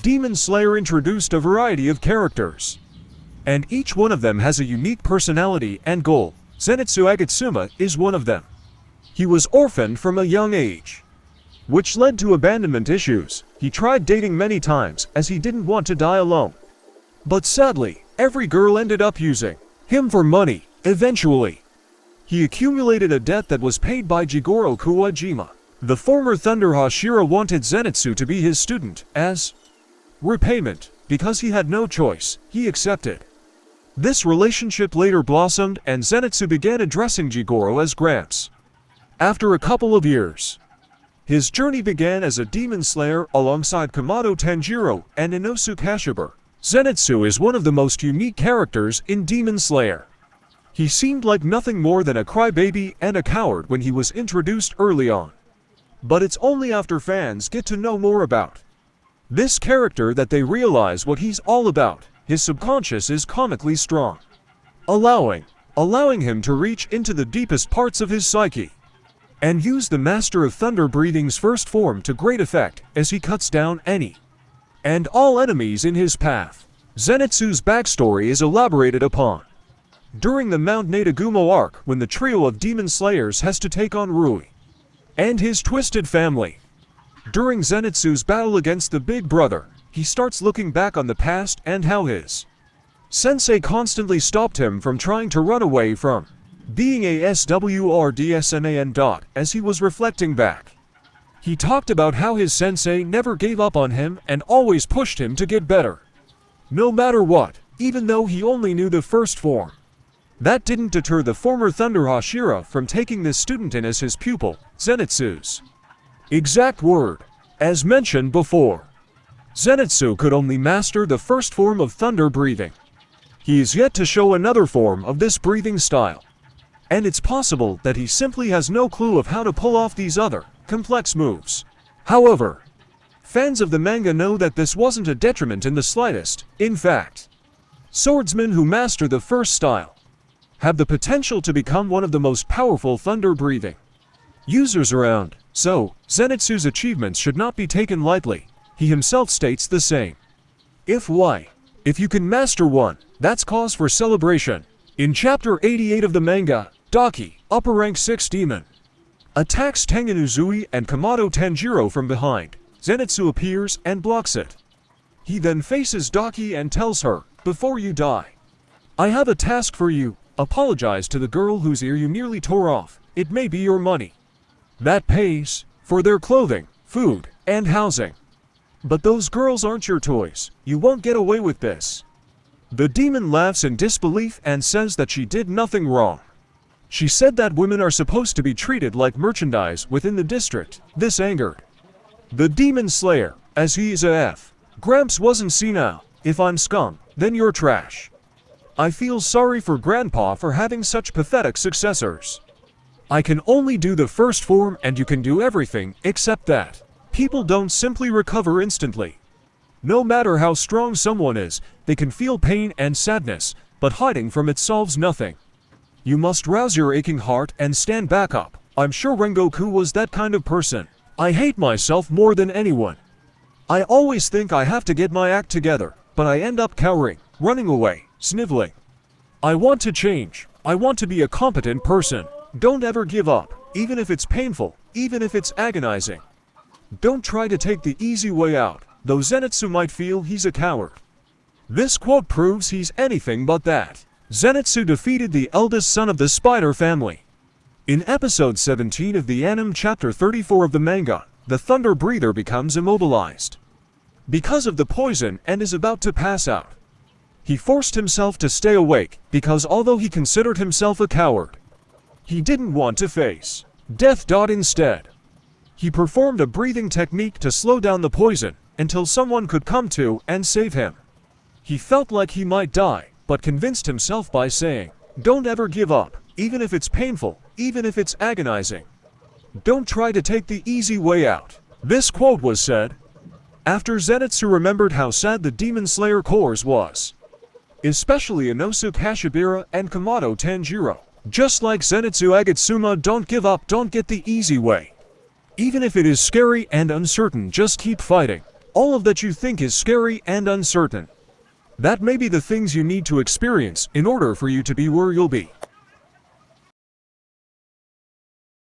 Demon Slayer introduced a variety of characters, and each one of them has a unique personality and goal. Zenitsu Agatsuma is one of them. He was orphaned from a young age, which led to abandonment issues. He tried dating many times as he didn't want to die alone. But sadly, every girl ended up using him for money. Eventually, he accumulated a debt that was paid by Jigoro Kuwajima. The former Thunder Hashira wanted Zenitsu to be his student as repayment. Because he had no choice, he accepted. This relationship later blossomed and Zenitsu began addressing Jigoro as Gramps. After a couple of years, his journey began as a demon slayer alongside Kamado Tanjiro and Inosu Kashiber. Zenitsu is one of the most unique characters in Demon Slayer. He seemed like nothing more than a crybaby and a coward when he was introduced early on. But it's only after fans get to know more about this character that they realize what he's all about. His subconscious is comically strong, allowing him to reach into the deepest parts of his psyche and use the Master of Thunder Breathing's first form to great effect as he cuts down any and all enemies in his path. Zenitsu's backstory is elaborated upon during the Mount Natagumo arc when the trio of demon slayers has to take on Rui and his twisted family. During Zenitsu's battle against the Big Brother, he starts looking back on the past and how his sensei constantly stopped him from trying to run away from being a SWRDSNAN. As he was reflecting back, he talked about how his sensei never gave up on him and always pushed him to get better, no matter what, even though he only knew the first form. That didn't deter the former Thunder Hashira from taking this student in as his pupil. Zenitsu's exact word, as mentioned before, Zenitsu could only master the first form of thunder breathing. He is yet to show another form of this breathing style, and it's possible that he simply has no clue of how to pull off these other complex moves. However, fans of the manga know that this wasn't a detriment in the slightest. In fact, swordsmen who master the first style have the potential to become one of the most powerful thunder breathing users around. So, Zenitsu's achievements should not be taken lightly. He himself states the same. If you can master one, that's cause for celebration. In chapter 88 of the manga, Daki, upper rank 6 demon, attacks Tengen Uzui and Kamado Tanjiro from behind. Zenitsu appears and blocks it. He then faces Daki and tells her, "Before you die, I have a task for you. Apologize to the girl whose ear you nearly tore off. It may be your money that pays for their clothing, food, and housing. But those girls aren't your toys. You won't get away with this." The demon laughs in disbelief and says that she did nothing wrong. She said that women are supposed to be treated like merchandise within the district. This angered the demon slayer, as he is a F. Gramps wasn't senile. If I'm scum, then you're trash. I feel sorry for Grandpa for having such pathetic successors. I can only do the first form and you can do everything except that. People don't simply recover instantly. No matter how strong someone is, they can feel pain and sadness, but hiding from it solves nothing. You must rouse your aching heart and stand back up. I'm sure Rengoku was that kind of person. I hate myself more than anyone. I always think I have to get my act together, but I end up cowering, running away, sniveling. I want to change. I want to be a competent person. Don't ever give up, even if it's painful, even if it's agonizing. Don't try to take the easy way out, though Zenitsu might feel he's a coward. This quote proves he's anything but that. Zenitsu defeated the eldest son of the Spider family. In episode 17 of the anime chapter 34 of the manga, the Thunder Breather becomes immobilized because of the poison and is about to pass out. He forced himself to stay awake because although he considered himself a coward, he didn't want to face death. Instead, he performed a breathing technique to slow down the poison until someone could come to and save him. He felt like he might die, but convinced himself by saying, "Don't ever give up, even if it's painful, even if it's agonizing. Don't try to take the easy way out." This quote was said after Zenitsu remembered how sad the Demon Slayer Corps was, especially Inosu Kashibira and Kamado Tanjiro. Just like Zenitsu Agatsuma, don't give up, don't get the easy way. Even if it is scary and uncertain, just keep fighting. all of that you think is scary and uncertain. That may be the things you need to experience in order for you to be where you'll be.